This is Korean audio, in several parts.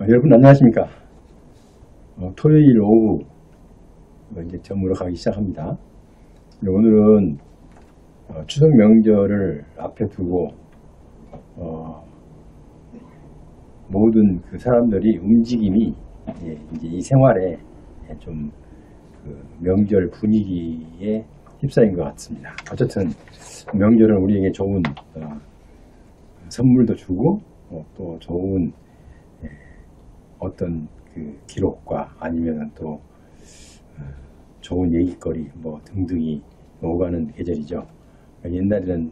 여러분 안녕하십니까? 토요일 오후 이제 점으로 가기 시작합니다. 오늘은 추석 명절을 앞에 두고 모든 그 사람들이 움직임이 이제 이 생활에 좀 그 명절 분위기에 휩싸인 것 같습니다. 어쨌든 명절은 우리에게 좋은 선물도 주고 또 좋은 어떤 그 기록과 아니면 또 좋은 얘기거리 뭐 등등이 오가는 계절이죠. 옛날에는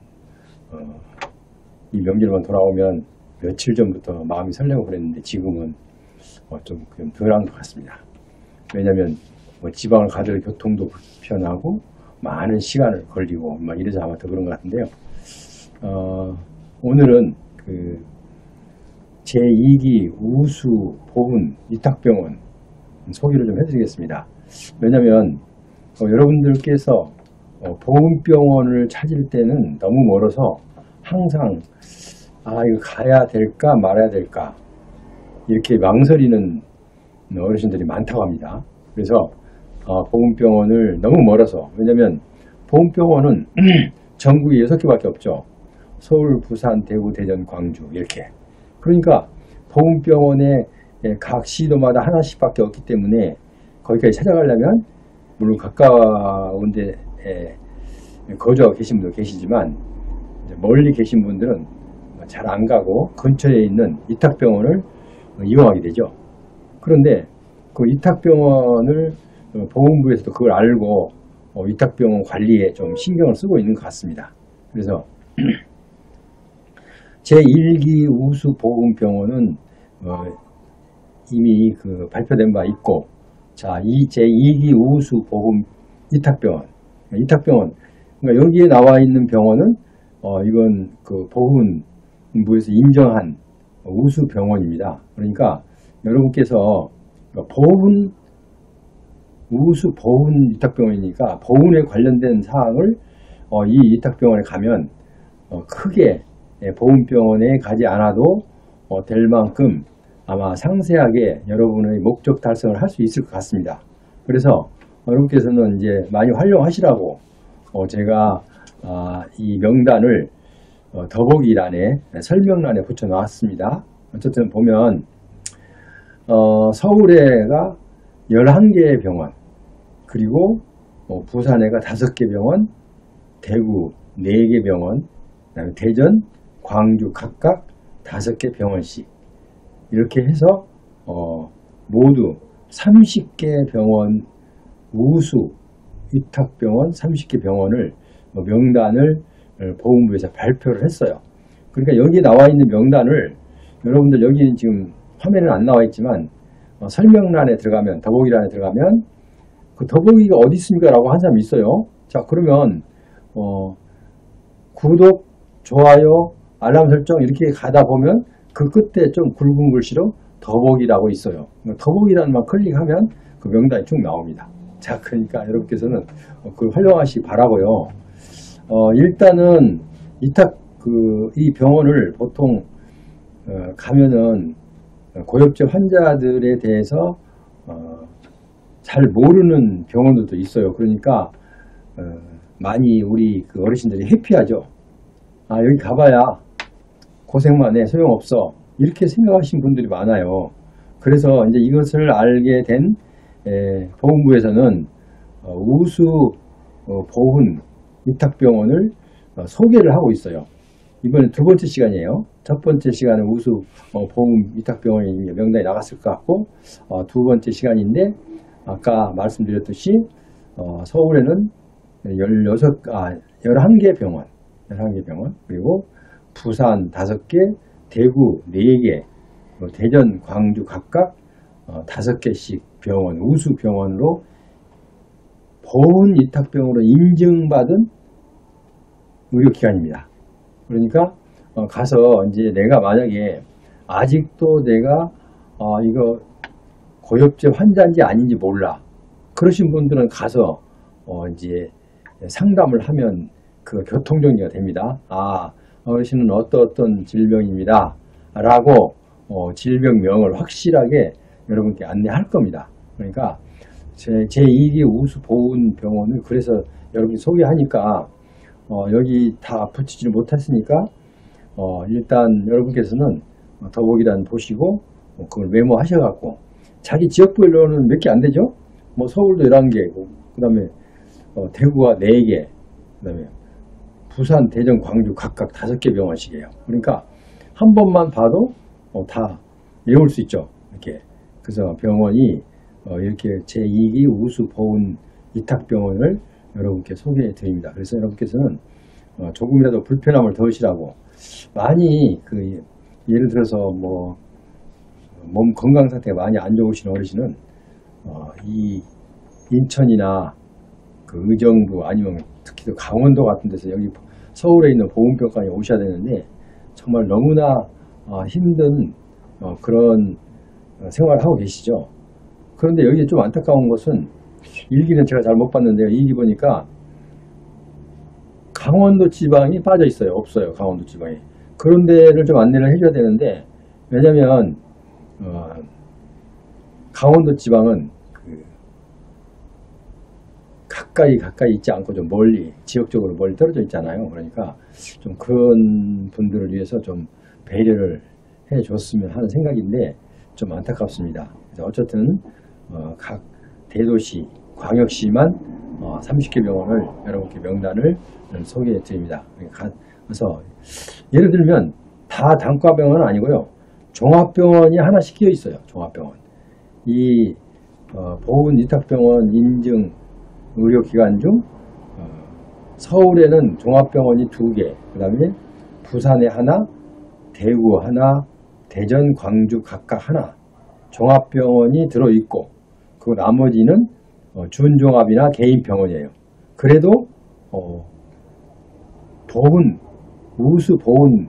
이 명절만 돌아오면 며칠 전부터 마음이 설레고 그랬는데 지금은 좀 덜한 것 같습니다. 왜냐하면 뭐 지방을 가들 교통도 불편하고 많은 시간을 걸리고 막 이래서 아마 더 그런 것 같은데요. 오늘은 그 제2기 우수 보훈 위탁병원 소개를 좀 해드리겠습니다. 왜냐하면 여러분들께서 보훈병원을 찾을 때는 너무 멀어서 항상 이거 가야 될까 말아야 될까 이렇게 망설이는 어르신들이 많다고 합니다. 그래서 보훈병원을 너무 멀어서, 왜냐하면 보훈병원은 전국에 6개밖에 없죠. 서울, 부산, 대구, 대전, 광주 이렇게. 그러니까 보훈병원에 각 시도마다 하나씩밖에 없기 때문에 거기까지 찾아가려면 물론 가까운 데 거주하고 계신 분도 계시지만 멀리 계신 분들은 잘 안 가고 근처에 있는 위탁병원을 이용하게 되죠. 그런데 그 위탁병원을 보훈부에서도 그걸 알고 위탁병원 관리에 좀 신경을 쓰고 있는 것 같습니다. 그래서 제1기 우수보훈병원은 이미 그 발표된 바 있고, 자, 이 제2기 우수보훈 위탁병원, 그러니까 여기에 나와 있는 병원은 이건 그 보훈부에서 인정한 우수병원입니다. 그러니까 여러분께서 우수보훈 위탁병원이니까 보훈에 관련된 사항을 이 위탁병원에 가면 크게 보훈병원에 가지 않아도 될 만큼 아마 상세하게 여러분의 목적 달성을 할 수 있을 것 같습니다. 그래서 여러분께서는 이제 많이 활용하시라고 제가 이 명단을 더보기란에 설명란에 붙여 놨습니다. 어쨌든 보면 서울에가 11개의 병원, 그리고 부산에가 5개 병원, 대구 4개 병원, 그다음에 대전, 광주 각각 5개 병원씩 이렇게 해서 모두 30개 병원 우수 위탁병원 30개 병원을 명단을 보훈부에서 발표를 했어요. 그러니까 여기 나와 있는 명단을 여러분들 여기는 지금 화면은 안 나와 있지만 설명란에 들어가면 더보기란에 들어가면 그 더보기가 어디 있습니까? 라고 한 사람이 있어요. 자, 그러면 구독, 좋아요, 알람 설정 이렇게 가다 보면 그 끝에 좀 굵은 글씨로 더보기라고 있어요. 더보기란만 클릭하면 그 명단이 쭉 나옵니다. 자, 그러니까 여러분께서는 그걸 활용하시기 바라고요. 일단은 이 병원을 보통 가면은 고엽제 환자들에 대해서 잘 모르는 병원들도 있어요. 그러니까 많이 우리 그 어르신들이 회피하죠. 여기 가봐야 고생만 해, 소용없어, 이렇게 생각하시는 분들이 많아요. 그래서 이제 이것을 알게 된 보훈부에서는 우수 보훈 위탁병원을 소개를 하고 있어요. 이번에 두 번째 시간이에요. 첫 번째 시간은 우수 보훈 위탁병원의 명단이 나갔을 것 같고, 두 번째 시간인데 아까 말씀드렸듯이 서울에는 11개 병원, 그리고 부산 5개, 대구 4개, 대전, 광주 각각 5개씩 병원, 우수 병원으로 보훈 위탁병원으로 인증받은 의료기관입니다. 그러니까 가서 이제 내가 만약에 아직도 내가 이거 고엽제 환자인지 아닌지 몰라, 그러신 분들은 가서 이제 상담을 하면 그 교통정리가 됩니다. 어르신은 어떤 질병입니다 라고 질병명을 확실하게 여러분께 안내할 겁니다. 그러니까 제2기 우수보훈병원을 그래서 여러분이 소개하니까 여기 다 붙이지 못했으니까 일단 여러분께서는 더보기란 보시고 그걸 메모하셔갖고 자기 지역별로는 몇 개 안 되죠? 뭐 서울도 11개고 그 다음에 대구가 4개, 그 다음에 부산, 대전, 광주 각각 5개 병원씩이에요. 그러니까 한 번만 봐도 다 외울 수 있죠. 이렇게. 그래서 병원이 이렇게 제2기 우수보훈 위탁병원을 여러분께 소개해 드립니다. 그래서 여러분께서는 조금이라도 불편함을 덜으시라고 많이 예를 들어서 뭐 몸 건강 상태가 많이 안 좋으신 어르신은 이 인천이나 그 의정부 아니면 특히 또 강원도 같은 데서 여기 서울에 있는 보훈병원에 오셔야 되는데 정말 너무나 힘든 그런 생활을 하고 계시죠. 그런데 여기 좀 안타까운 것은 1기는 제가 잘 못 봤는데요. 2기 보니까 강원도 지방이 빠져 있어요. 없어요. 강원도 지방이. 그런 데를 좀 안내를 해줘야 되는데 왜냐면 강원도 지방은 가까이 있지 않고 좀 멀리 지역적으로 멀리 떨어져 있잖아요. 그러니까 좀 그런 분들을 위해서 좀 배려를 해줬으면 하는 생각인데 좀 안타깝습니다. 그래서 어쨌든 각 대도시, 광역시만 30개 병원을 여러분께 명단을 소개해 드립니다. 그래서 예를 들면 다 단과병원은 아니고요. 종합병원이 하나씩 끼어 있어요. 종합병원. 이 보훈위탁병원 인증 의료기관 중 서울에는 종합병원이 2개, 그 다음에 부산에 하나, 대구 하나, 대전, 광주 각각 하나 종합병원이 들어있고 그 나머지는 준종합이나 개인병원이에요. 그래도 우수 보훈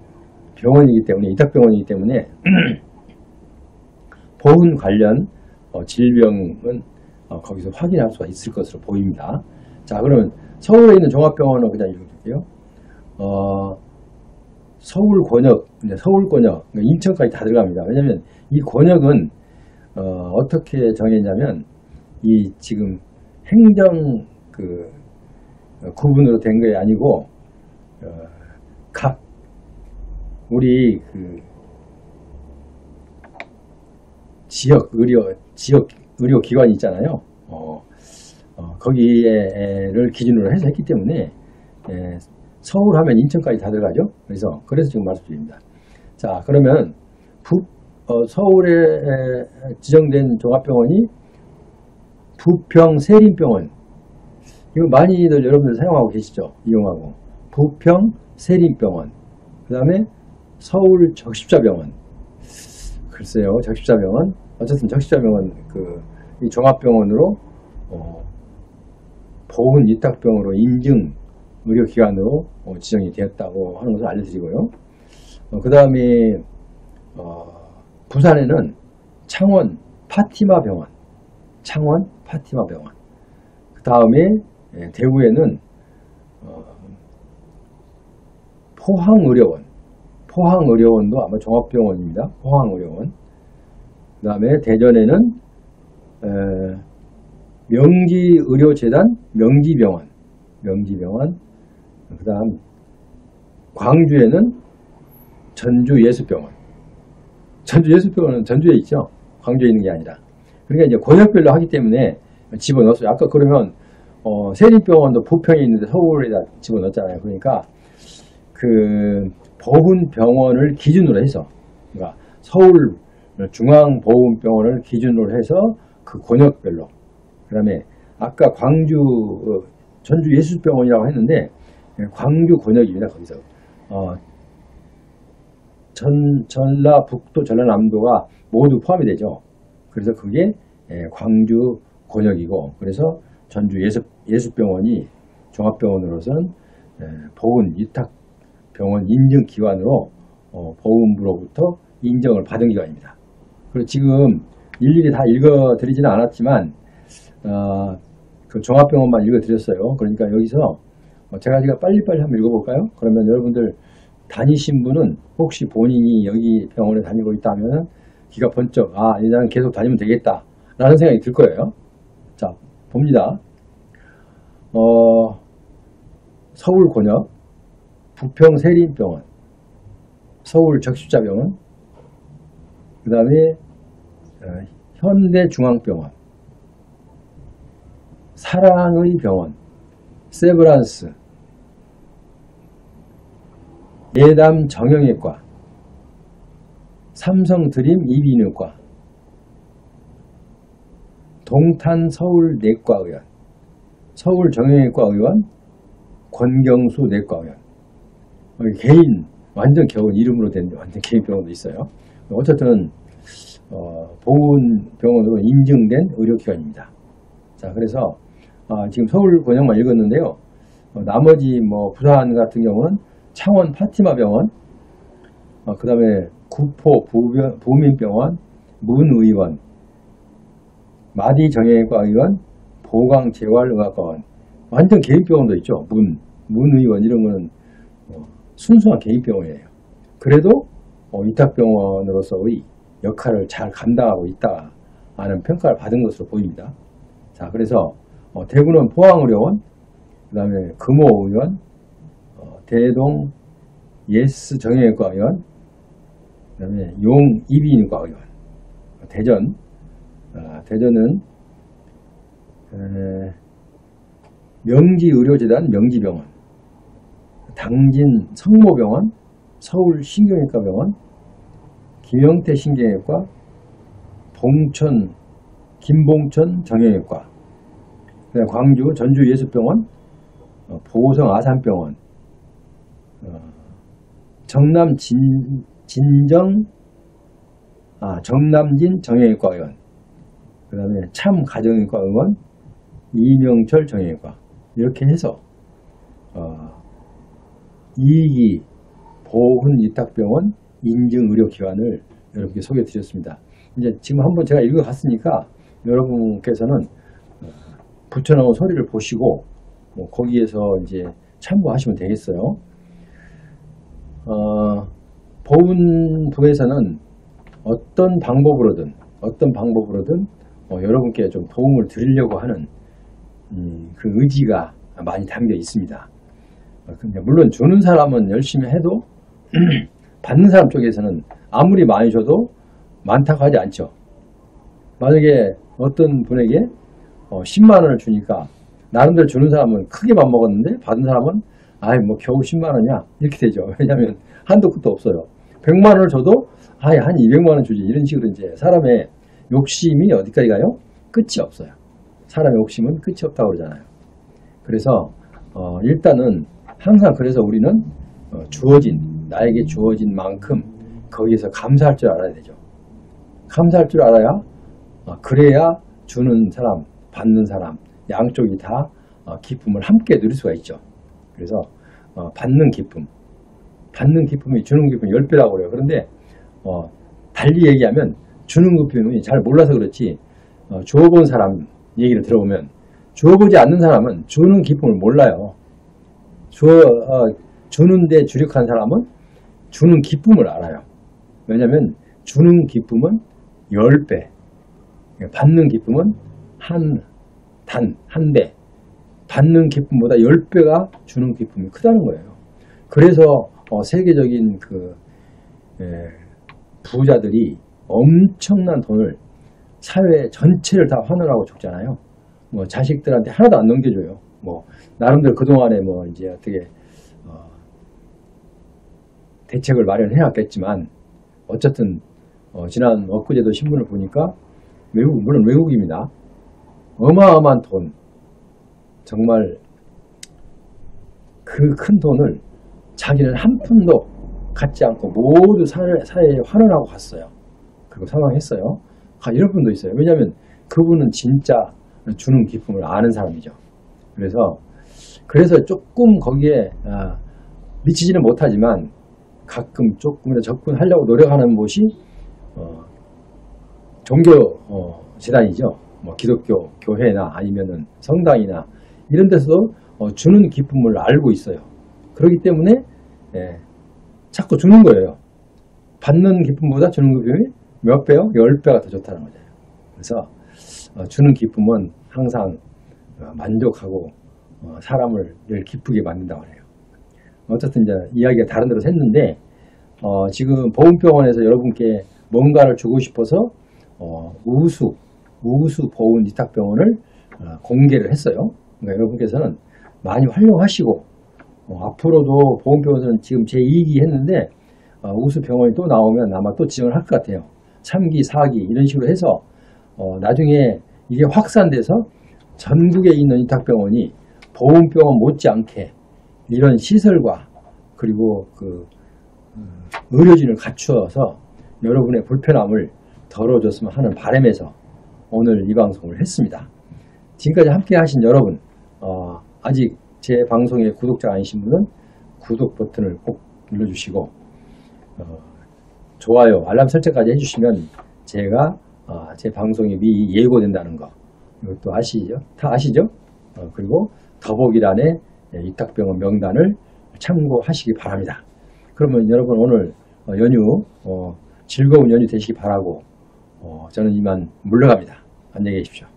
병원이기 때문에 위탁병원이기 때문에 보훈 관련 질병은 거기서 확인할 수가 있을 것으로 보입니다. 자, 그러면 서울에 있는 종합병원은 그냥 읽어볼게요. 서울권역, 인천까지 다 들어갑니다. 왜냐면 이 권역은 어떻게 정했냐면 이 지금 행정 구분으로 된 게 아니고 각 우리 지역 의료기관이 있잖아요. 거기를 기준으로 해서 했기 때문에 서울 하면 인천까지 다 들어가죠. 그래서 지금 말씀드립니다. 자, 그러면 서울에 지정된 종합병원이 부평 세림병원. 이거 많이들 여러분들 사용하고 계시죠? 이용하고. 부평 세림병원. 그 다음에 서울 적십자병원. 글쎄요, 적십자병원. 어쨌든 적십자병원 이 종합병원으로 보훈 위탁병원으로 인증 의료기관으로 지정이 되었다고 하는 것을 알려드리고요. 그 다음에 부산에는 창원 파티마병원, 그 다음에 대구에는 포항의료원도 아마 종합병원입니다. 포항의료원. 그 다음에 대전에는 명지의료재단 명지병원. 그 다음 광주에는 전주예수병원. 전주예수병원은 전주에 있죠. 광주에 있는 게 아니라. 그러니까 이제 권역별로 하기 때문에 집어넣었어요. 아까 그러면 세림병원도 부평에 있는데 서울에다 집어넣었잖아요. 그러니까 보훈병원을 기준으로 해서, 그러니까 서울 중앙보훈병원을 기준으로 해서 그 권역별로, 그 다음에 아까 전주예수병원이라고 했는데 광주 권역입니다. 거기서 전라북도, 전라남도가 모두 포함이 되죠. 그래서 그게 광주 권역이고, 그래서 전주예수병원이 종합병원으로서는 보훈위탁병원 인증기관으로 보훈부로부터 인정을 받은 기관입니다. 그리고 지금 일일이 다 읽어드리지는 않았지만 그 종합병원만 읽어드렸어요. 그러니까 여기서 제가 빨리빨리 한번 읽어볼까요? 그러면 여러분들 다니신 분은 혹시 본인이 여기 병원에 다니고 있다면 귀가 번쩍, 아, 나는 계속 다니면 되겠다 라는 생각이 들 거예요. 자, 봅니다. 서울곤역, 부평세린병원, 서울적십자병원, 그 다음에 현대중앙병원, 사랑의 병원, 세브란스, 예담 정형외과, 삼성드림 이비인후과, 동탄 서울내과의원, 서울정형외과의원, 권경수 내과의원. 개인, 완전 겨운 이름으로 된 완전 개인 병원도 있어요. 어쨌든 보건병원으로 인증된 의료기관입니다. 자, 그래서 지금 서울 권역만 읽었는데요. 나머지 뭐 부산 같은 경우는 창원 파티마병원, 그 다음에 구포 부민병원, 문의원, 마디정형외과의원, 보강재활의학과원, 완전 개인병원도 있죠. 문의원 이런 거는 순수한 개인병원이에요. 그래도 위탁병원으로서의 역할을 잘 감당하고 있다 하는 평가를 받은 것으로 보입니다. 자, 그래서 대구는 포항의료원, 그 다음에 금호의원, 대동 예스 정형외과의원, 그 다음에 용 이비인후과의원, 대전은 명지의료재단 명지병원, 당진 성모병원, 서울신경외과병원, 김영태 신경외과, 김봉천 정형외과, 광주 전주예수병원, 보성 아산병원, 정남진 정형외과의원, 그 다음에 참가정외과의원, 이명철 정형외과, 이렇게 해서 2기 보훈위탁병원 인증의료기관을 여러분께 소개해 드렸습니다. 이제 지금 한번 제가 읽어갔으니까 여러분께서는 붙여놓은 소리를 보시고 거기에서 이제 참고하시면 되겠어요. 보훈부에서는 어떤 방법으로든 여러분께 좀 도움을 드리려고 하는 그 의지가 많이 담겨 있습니다. 물론 주는 사람은 열심히 해도 받는 사람 쪽에서는 아무리 많이 줘도 많다고 하지 않죠. 만약에 어떤 분에게 10만 원을 주니까 나름대로 주는 사람은 크게 맘먹었는데 받은 사람은 아이 뭐 겨우 10만 원이야 이렇게 되죠. 왜냐하면 한도 끝도 없어요. 100만 원을 줘도 아이 한 200만 원 주지, 이런 식으로 이제 사람의 욕심이 어디까지 가요? 끝이 없어요. 사람의 욕심은 끝이 없다고 그러잖아요. 그래서 일단은 항상 그래서 우리는 나에게 주어진 만큼 거기에서 감사할 줄 알아야 되죠. 감사할 줄 알아야 그래야 주는 사람, 받는 사람 양쪽이 다 기쁨을 함께 누릴 수가 있죠. 그래서 받는 기쁨이 주는 기쁨이 10배라고 그래요. 그런데 달리 얘기하면 주는 기쁨이 잘 몰라서 그렇지 주어본 사람 얘기를 들어보면 주어보지 않는 사람은 주는 기쁨을 몰라요. 주는데 주력한 사람은 주는 기쁨을 알아요. 왜냐하면 주는 기쁨은 10배, 받는 기쁨은 한 배, 받는 기쁨보다 10배가 주는 기쁨이 크다는 거예요. 그래서 세계적인 부자들이 엄청난 돈을 사회 전체를 다 환원하고 죽잖아요. 뭐 자식들한테 하나도 안 넘겨줘요. 뭐 나름대로 그동안에 뭐 이제 어떻게 대책을 마련해왔겠지만 어쨌든 지난 엊그제도 신문을 보니까 물론 외국입니다. 어마어마한 돈, 정말 그 큰 돈을 자기는 한 푼도 갖지 않고 모두 사회에 환원하고 갔어요. 그리고 사망했어요. 이런 분도 있어요. 왜냐하면 그분은 진짜 주는 기쁨을 아는 사람이죠. 그래서 조금 거기에 미치지는 못하지만 가끔 조금이라도 접근하려고 노력하는 곳이 종교 재단이죠. 뭐 기독교 교회나 아니면은 성당이나 이런 데서도 주는 기쁨을 알고 있어요. 그렇기 때문에 자꾸 주는 거예요. 받는 기쁨보다 주는 기쁨이 몇 배요? 10배가 더 좋다는 거죠. 그래서 주는 기쁨은 항상 만족하고 사람을 늘 기쁘게 만든다고 해요. 어쨌든 이제 이야기가 다른 데로 샜는데 지금 보훈병원에서 여러분께 뭔가를 주고 싶어서 우수 보훈 위탁병원을 공개를 했어요. 그러니까 여러분께서는 많이 활용하시고 앞으로도 보훈병원에서는 지금 제2기 했는데 우수 병원이 또 나오면 아마 또 지원을 할 것 같아요. 3기, 4기 이런 식으로 해서 나중에 이게 확산돼서 전국에 있는 위탁병원이 보훈병원 못지않게 이런 시설과 그리고 그 의료진을 갖추어서 여러분의 불편함을 덜어줬으면 하는 바람에서 오늘 이 방송을 했습니다. 지금까지 함께 하신 여러분, 아직 제 방송의 구독자가 아니신 분은 구독 버튼을 꼭 눌러주시고 좋아요, 알람 설정까지 해주시면 제가 제 방송이 미리 예고된다는 거 이것도 아시죠? 다 아시죠? 그리고 더보기란에 위탁병원 명단을 참고하시기 바랍니다. 그러면 여러분 오늘 연휴 즐거운 연휴 되시기 바라고 저는 이만 물러갑니다. 안녕히 계십시오.